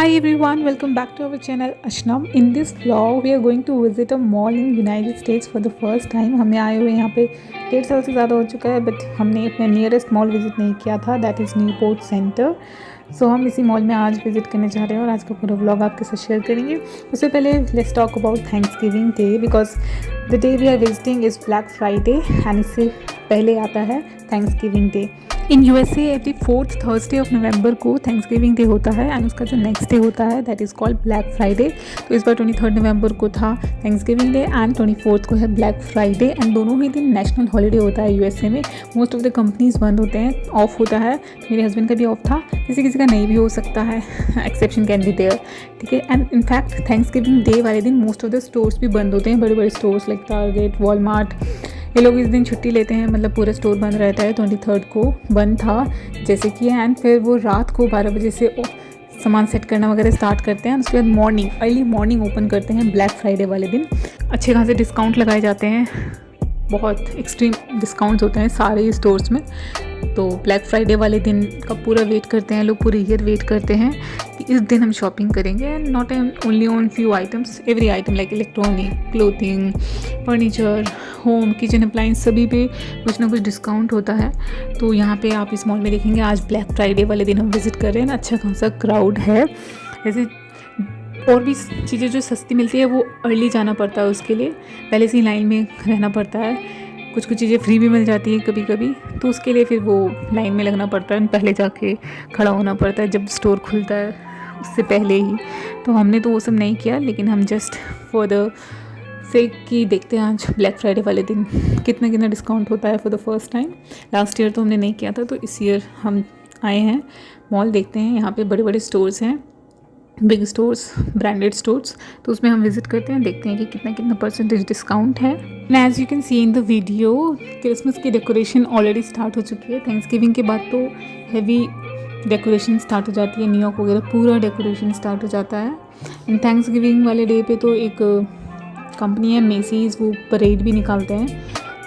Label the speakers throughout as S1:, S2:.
S1: Hi everyone, welcome back to our channel Ashnam. In this vlog, we are going to visit a mall in United States for the first time. हमें आए हुए यहाँ पे 1.5 साल से ज़्यादा हो चुका है, बट हमने अपने नियरेस्ट मॉल विज़िट नहीं किया था, दैट इज़ न्यूपोर्ट सेंटर. सो हम इसी मॉल में आज विज़िट करने जा रहे हैं और आज का पूरा व्लॉग आपके साथ शेयर करेंगे. उससे पहले let's talk about Thanksgiving Day, because the day we are visiting is Black Friday and इससे पहले आता है Thanksgiving Day. In USA every 4th Thursday of November को थैंक्सगिविंग डे होता है एंड उसका जो नेक्स्ट डे होता है that is called black Friday. तो इस बार 23 नवंबर को था थैंक्सगिविंग डे एंड 24 को है ब्लैक फ्राइडे एंड दोनों ही दिन नेशनल हॉलीडे होता है यूएसए में. मोस्ट ऑफ द कंपनीज बंद होते हैं, ऑफ होता है. मेरे हस्बैंड का भी ऑफ था, किसी किसी का नहीं भी हो सकता है, एक्सेप्शन कैन बी देयर. ठीक है. एंड इनफैक्ट थैंक्सगिविंग डे वाले दिन मोस्ट ऑफ द स्टोर्स भी बंद होते हैं, बड़े बड़े स्टोर्स लाइक टारगेट, वॉलमार्ट. ये लोग इस दिन छुट्टी लेते हैं, मतलब पूरा स्टोर बंद रहता है. 23 को बंद था जैसे कि, एंड फिर वो रात को 12 बजे से सामान सेट करना वगैरह स्टार्ट करते हैं. उसके बाद अर्ली मॉर्निंग ओपन करते हैं ब्लैक फ्राइडे वाले दिन. अच्छे खासे डिस्काउंट लगाए जाते हैं, बहुत एक्सट्रीम डिस्काउंट्स होते हैं सारे स्टोर्स में. तो ब्लैक फ्राइडे वाले दिन का पूरा वेट करते हैं लोग, पूरे ईयर वेट करते हैं कि इस दिन हम शॉपिंग करेंगे. And not only on few items, every item like electronic, clothing, furniture, home, kitchen appliance, सभी पे कुछ ना कुछ डिस्काउंट होता है. तो यहाँ पे आप इस मॉल में देखेंगे आज ब्लैक फ्राइडे वाले दिन हम विज़िट कर रहे हैं. अच्छा खासा क्राउड है. जैसे और भी चीज़ें जो सस्ती मिलती है वो अर्ली जाना पड़ता है, उसके लिए पहले से ही लाइन में रहना पड़ता है. कुछ कुछ चीज़ें फ्री भी मिल जाती है कभी कभी, तो उसके लिए फिर वो लाइन में लगना पड़ता है, पहले जाके खड़ा होना पड़ता है जब स्टोर खुलता है उससे पहले ही. तो हमने तो वो सब नहीं किया, लेकिन हम जस्ट फॉर द सेक कि देखते हैं आज ब्लैक फ्राइडे वाले दिन कितना कितना डिस्काउंट होता है for the first time. Last year तो हमने नहीं किया था, तो इस ईयर हम आए हैं मॉल देखते हैं. यहाँ पे बड़े बड़े स्टोर्स हैं, बिग स्टोर्स, ब्रांडेड स्टोर्स. तो उसमें हम विज़िट करते हैं, देखते हैं कि कितना कितना परसेंटेज डिस्काउंट है. And as you can see in the video, Christmas की डेकोरेशन ऑलरेडी स्टार्ट हो चुकी है. थैंक्सगिविंग के बाद तो हैवी डेकोरेशन स्टार्ट हो जाती है, न्यूयॉर्क वगैरह पूरा डेकोरेशन स्टार्ट हो जाता है. एंड थैंक्सगिविंग वाले डे पे तो एक कंपनी है मेसीज, वो परेड भी निकालते हैं.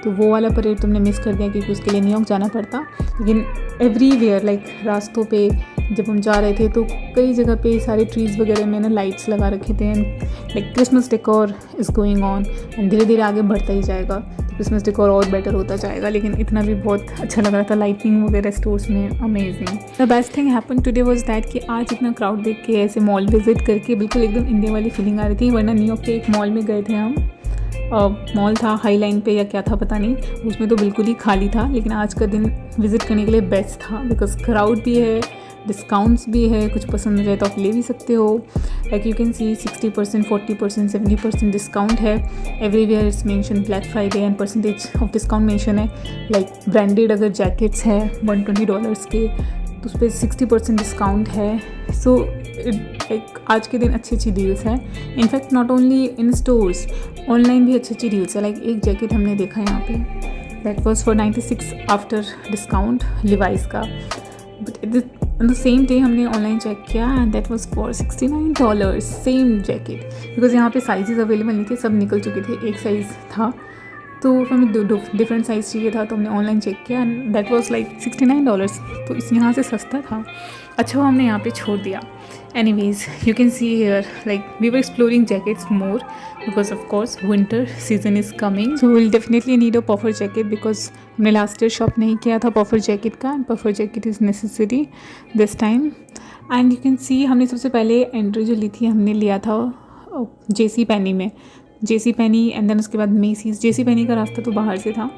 S1: तो वो वाला परेड तुमने मिस कर दिया क्योंकि उसके लिए न्यूयॉर्क जाना पड़ता. लेकिन एवरीवेयर लाइक रास्तों पे जब हम जा रहे थे तो कई जगह पे सारे ट्रीज़ वगैरह में ना लाइट्स लगा रखे थे. Like Christmas decor is going on and धीरे धीरे आगे बढ़ता ही जाएगा. क्रिसमस डेकोर और बेटर होता जाएगा, लेकिन इतना भी बहुत अच्छा लग रहा था. लाइटिंग वगैरह स्टोर्स में amazing. The best thing happen today was that कि आज इतना क्राउड देख के, ऐसे मॉल विजिट करके बिल्कुल एकदम इंडिया वाली फीलिंग आ रही थी. वरना न्यूयॉर्क के एक मॉल में गए थे हम, मॉल था हाई लाइन पे या क्या था पता नहीं, उसमें तो बिल्कुल ही खाली था. लेकिन आज का दिन विज़िट करने के लिए बेस्ट था बिकॉज क्राउड भी है, डिस्काउंट्स भी है, कुछ पसंद हो जाए तो आप ले भी सकते हो. Like you can see 60%, 40%, 70% discount है. Everywhere it's mention black Friday and percentage of discount mention है. लाइक ब्रांडेड अगर जैकेट्स हैं $120 के तो उस पर 60% डिस्काउंट है. सो लाइक आज के दिन अच्छी अच्छी डील्स हैं. In fact not only in stores, online भी अच्छी अच्छी डील्स है. लाइक एक जैकेट हमने देखा यहाँ पे, that was for 96 after discount, Levi's का. But on the same day हमने ऑनलाइन चेक किया and that was for $69 same jacket. Because यहाँ पे साइजेस अवेलेबल नहीं थे, सब निकल चुके थे, एक साइज़ था. तो हमें डिफरेंट साइज़ चाहिए था, तो हमने ऑनलाइन चेक किया एंड दैट वाज लाइक $69. तो इस यहाँ से सस्ता था. अच्छा वो हमने यहाँ पे छोड़ दिया. Anyways, you can see here like we were exploring jackets more because of course winter season is coming, so we'll definitely need a puffer jacket because हमने लास्ट ईयर शॉप नहीं किया था puffer jacket का, and puffer jacket is necessary this time. And you can see हमने सबसे पहले entry जो ली थी हमने लिया था JC Penney में, JC Penney एंड देन उसके बाद मेसीज. JC Penney का रास्ता तो बाहर से था.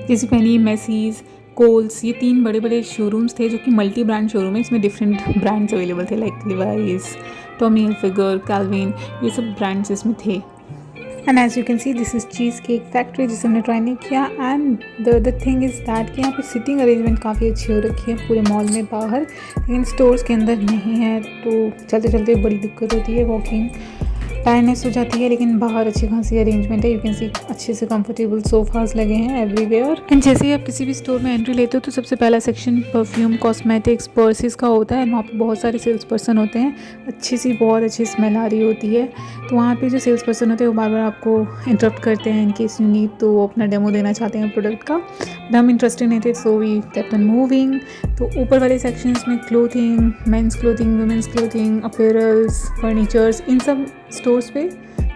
S1: JC Penney, मेसीज, कोल्स, ये 3 बड़े बड़े शोरूम्स थे जो कि मल्टी ब्रांड शोरूम है. इसमें डिफरेंट ब्रांड्स अवेलेबल थे like Levi's, Tommy Hilfiger, Calvin, ये सब ब्रांड्स इसमें थे. And as you can see this is Cheesecake Factory जिसे हमने ट्राई नहीं किया. And the thing is that कि यहाँ पे सिटिंग अरेंजमेंट काफ़ी अच्छी हो रखी है पूरे मॉल में बाहर, लेकिन स्टोर्स के अंदर नहीं है. तो चलते चलते बड़ी दिक्कत होती है वॉकिंग. टायर्डनेस हो जाती है, लेकिन बाहर अच्छी खासी अरेंजमेंट है। यू कैन सी अच्छे से कंफर्टेबल सोफाज लगे हैं एवरीवेयर। एंड जैसे ही आप किसी भी स्टोर में एंट्री लेते हो तो सबसे पहला सेक्शन परफ्यूम, कॉस्मेटिक्स, पर्सेस का होता है। वहाँ पे बहुत सारे सेल्स पर्सन होते हैं, बहुत अच्छी स्मेल आ रही होती है। तो वहाँ पे जो सेल्स पर्सन होते हैं वो बार बार आपको इंटरप्ट करते हैं इन केस यू नीड, तो वो अपना डेमो देना चाहते हैं प्रोडक्ट का। बट हम इंटरेस्टेड नहीं थे, so we kept on moving. तो ऊपर वाले सेक्शंस में clothing, men's clothing, women's clothing, apparels, furnitures, इन सब स्टोर्स पे,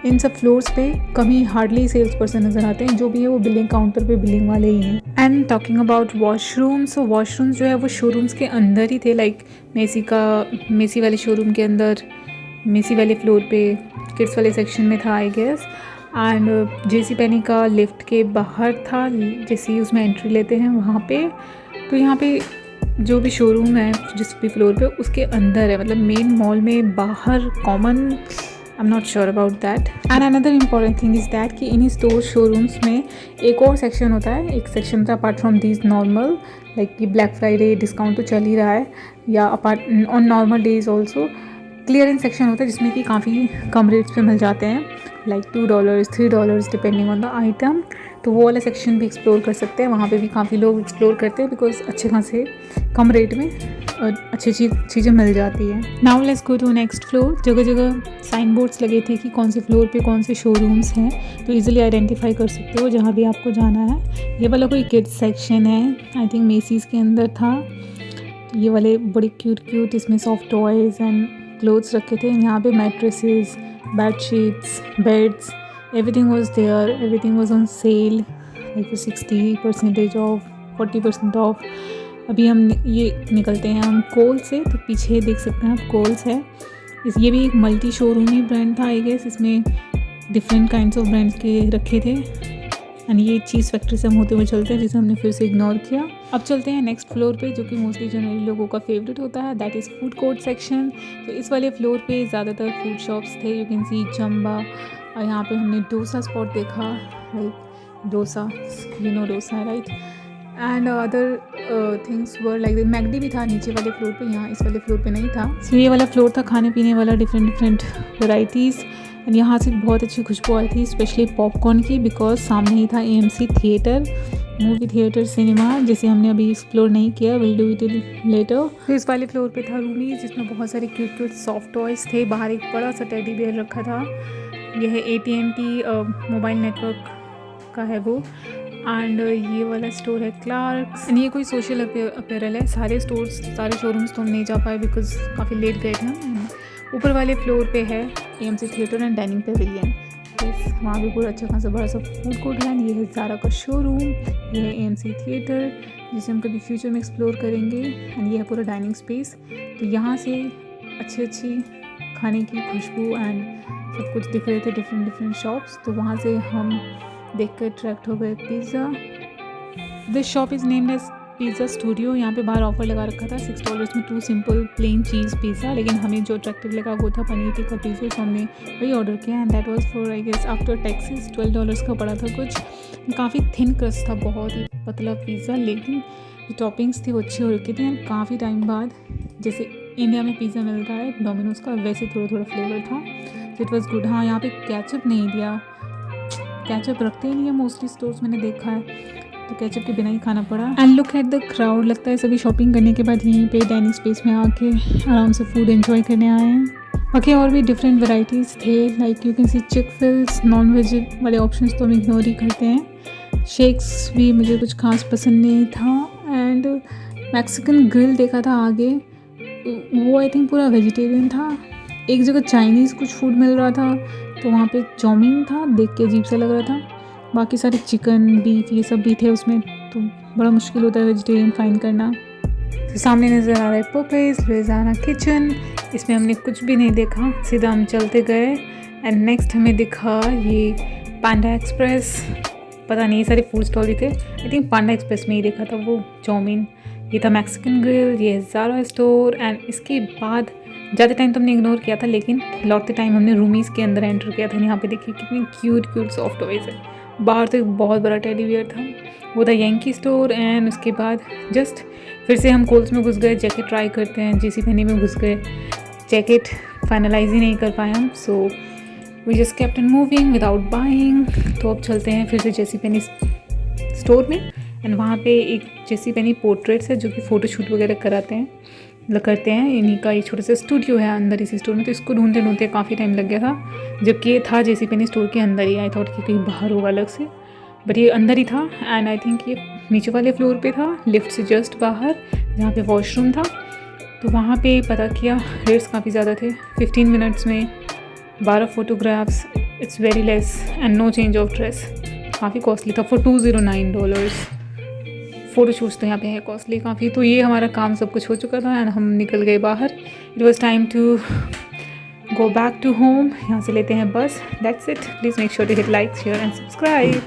S1: इन सब फ्लोर्स पे कभी हार्डली सेल्स पर्सन नज़र आते हैं। जो भी है वो बिलिंग काउंटर पे बिलिंग वाले ही हैं। एंड टॉकिंग अबाउट वॉशरूम्स, तो वॉशरूम्स जो है वो शोरूम्स के अंदर ही थे। लाइक मेसी वाले शोरूम के अंदर, मेसी वाले फ्लोर पे, किड्स वाले सेक्शन में था आई गेस। एंड जेसी पेनी का लिफ्ट के बाहर था, जैसे ही उसमें एंट्री लेते हैं वहाँ पे। तो यहाँ पे जो भी शोरूम है जिस भी फ्लोर पे, उसके अंदर है, मतलब मेन मॉल में बाहर common, I am not sure about that. And another important thing is that कि इन स्टोर शोरूम्स में एक और सेक्शन होता है। एक सेक्शन होता है apart from this normal, like कि ब्लैक फ्राइडे डिस्काउंट तो चल ही रहा है, या apart on normal days also clearance section होता है, जिसमें कि काफ़ी कम रेट्स पे मिल जाते हैं, like $2, $3 depending on the item. तो वो वाला सेक्शन भी एक्सप्लोर कर सकते हैं। वहाँ पे भी काफ़ी लोग एक्सप्लोर करते हैं बिकॉज अच्छे खासे कम रेट में अच्छी चीज़ें मिल जाती हैं। Now let's go to next floor. जगह जगह साइन बोर्ड्स लगे थे कि कौन से फ्लोर पे कौन से शोरूम्स हैं, तो इजीली आइडेंटिफाई कर सकते हो जहाँ भी आपको जाना है। ये वाला कोई किड्स सेक्शन है, आई थिंक मेसीज़ के अंदर था। ये वाले बड़े क्यूट इसमें सॉफ्ट टॉयज़ एंड क्लोथ्स रखे थे। यहाँ पे mattresses, bedsheets, beds, everything was there, everything was on sale, like 60% off, 40% off। अभी हम ये निकलते हैं हम कोल से, तो पीछे देख सकते हैं आप कोल्स है। ये भी एक मल्टी शोरूम ही ब्रांड था आई गेस, इसमें डिफरेंट काइंड्स ऑफ ब्रांड्स के रखे थे। एंड ये चीज़ फैक्ट्री से हम होते हुए चलते हैं, जिसे हमने फिर से इग्नोर किया। अब चलते हैं नेक्स्ट फ्लोर पे, जो कि मोस्टली जनरली लोगों का फेवरेट होता है, that is food court section. तो इस वाले फ्लोर पे ज़्यादातर फूड शॉप्स थे। यू कैन सी जम्बा, और यहाँ पे हमने डोसा स्पॉट देखा, like dosa, you know dosa right. And other things were like मैगडी भी था नीचे वाले फ्लोर पे, यहाँ इस वाले फ्लोर पे नहीं था। सो ये वाला फ्लोर था खाने पीने वाला, डिफरेंट वेराइटीज़। एंड यहाँ से बहुत अच्छी खुशबू आई थी, स्पेशली पॉपकॉर्न की, बिकॉज सामने ही था AMC theatre, movie theatre cinema, जिसे हमने अभी एक्सप्लोर नहीं किया, विल डू इट लेटर। फिर इस वाले फ्लोर पे था रूमीज, जिसमें बहुत सारे क्यूट सॉफ्ट टॉयज़ थे। बाहर एक बड़ा सा टेडी बियर रखा था, यह है AT&T मोबाइल नेटवर्क का है वो। एंड ये वाला स्टोर है क्लार्क्स, एंड ये कोई सोशल अपीयरल है। सारे शोरूम्स तो हम नहीं जा पाए बिकॉज काफ़ी लेट गए थे हम। ऊपर वाले फ्लोर पे है AMC theatre and dining Pavilion, वहाँ भी पूरा अच्छा खासा बड़ा सा फूड कोर्ट है। ये है ज़ारा का शोरूम, ये है AMC थिएटर, जिसे हम कभी फ्यूचर में एक्सप्लोर करेंगे। एंड ये है पूरा डाइनिंग स्पेस। तो यहाँ से अच्छी खाने की खुशबू एंड सब कुछ दिख रहे थे, डिफरेंट शॉप्स। तो वहाँ से हम देख कर अट्रैक्ट हो गए pizza. This shop is named as Pizza Studio. यहाँ पे बाहर ऑफर लगा रखा था $6 में 2 सिंपल प्लेन चीज़ पिज़्ज़ा, लेकिन हमें जो अट्रैक्टिव लगा वो था पनीर टिक्का पिज़्ज़ा, तो हमने वही ऑर्डर किया। And that was for I guess after taxes $12 का पड़ा था कुछ। काफ़ी थिन क्रस्ट था, बहुत ही पतला पिज़्ज़ा, लेकिन जो टॉपिंग्स थी वो अच्छी हो रखी थी। एंड काफ़ी टाइम बाद जैसे इंडिया में पिज़्ज़ा मिलता है डोमिनोज़ का, वैसे थोड़ा फ्लेवर था। So it was good. हाँ, यहाँ पे केचप नहीं दिया, केचप रखते ही नहीं है मोस्टली स्टोर्स, मैंने देखा है, तो केचप के बिना ही खाना पड़ा। And look at the crowd, लगता है सभी शॉपिंग करने के बाद यहीं पे डाइनिंग स्पेस में आके आराम से फूड एंजॉय करने आए हैं। बाकी और भी डिफरेंट वैराइटीज़ थे, लाइक यू कैन सी चिक फिल्स, नॉन वेज वाले ऑप्शंस तो हम इग्नोर ही करते हैं। शेक्स भी मुझे कुछ खास पसंद नहीं था। एंड मैक्सिकन ग्रिल देखा था आगे, वो आई थिंक पूरा वेजिटेरियन था। एक जगह चाइनीज़ कुछ फूड मिल रहा था, तो वहाँ पे चाउमीन था, देख के अजीब सा लग रहा था। बाकी सारे चिकन, बीफ, ये सब भी थे उसमें, तो बड़ा मुश्किल होता है वेजिटेरियन फाइंड करना। तो सामने नज़र आ रहा है पोपेज लुइजियाना किचन, इसमें हमने कुछ भी नहीं देखा, सीधा हम चलते गए। एंड नेक्स्ट हमें दिखा ये पांडा एक्सप्रेस, पता नहीं ये सारे फूड स्टॉल ही थे, आई थिंक पांडा एक्सप्रेस में ही देखा था वो चाउमीन। ये था मैक्सिकन ग्रिल, ये ज़ारा स्टोर। एंड इसके बाद ज़्यादा टाइम तो हमने इग्नोर किया था, लेकिन लौटते टाइम हमने रूमीज़ के अंदर एंटर किया था। यहाँ पे देखिए कितनी क्यूट सॉफ्ट टॉयज़ है। बाहर तो एक बहुत बड़ा टेडी बियर था, वो था यंकी स्टोर। एंड उसके बाद जस्ट फिर से हम कोल्स में घुस गए, जैकेट ट्राई करते हैं, जेसी पेनी में घुस गए, जैकेट फाइनलाइज ही नहीं कर पाए हम। So we just kept on moving without buying. तो अब चलते हैं फिर से जेसी पेनी स्टोर में, एंड वहाँ पे एक जेसी पेनी पोर्ट्रेट्स है जो कि फ़ोटोशूट वगैरह कराते हैं, मतलब करते हैं। इन्हीं का एक छोटा सा स्टूडियो है अंदर इसी स्टोर में। तो इसको ढूंढते ढूंढते काफ़ी टाइम लग गया था, जबकि ये था जेसी पेनी स्टोर के अंदर ही। आई थॉट कि कहीं बाहर होगा अलग से, बट ये अंदर ही था। एंड आई थिंक ये नीचे वाले फ्लोर पे था, लिफ्ट से जस्ट बाहर, जहाँ पे वॉशरूम था। तो वहाँ पे पता किया, रेट्स काफ़ी ज़्यादा थे। 15 मिनट्स में 12 photographs, it's very less and no change of dress. काफ़ी कॉस्टली था फॉर $209। फ़ोटोशूट्स तो यहाँ पे है कॉस्टली काफ़ी। तो ये हमारा काम सब कुछ हो चुका था एंड हम निकल गए बाहर। It was time to go back to home. यहाँ से लेते हैं बस। That's it. Please make sure to hit like, share and subscribe.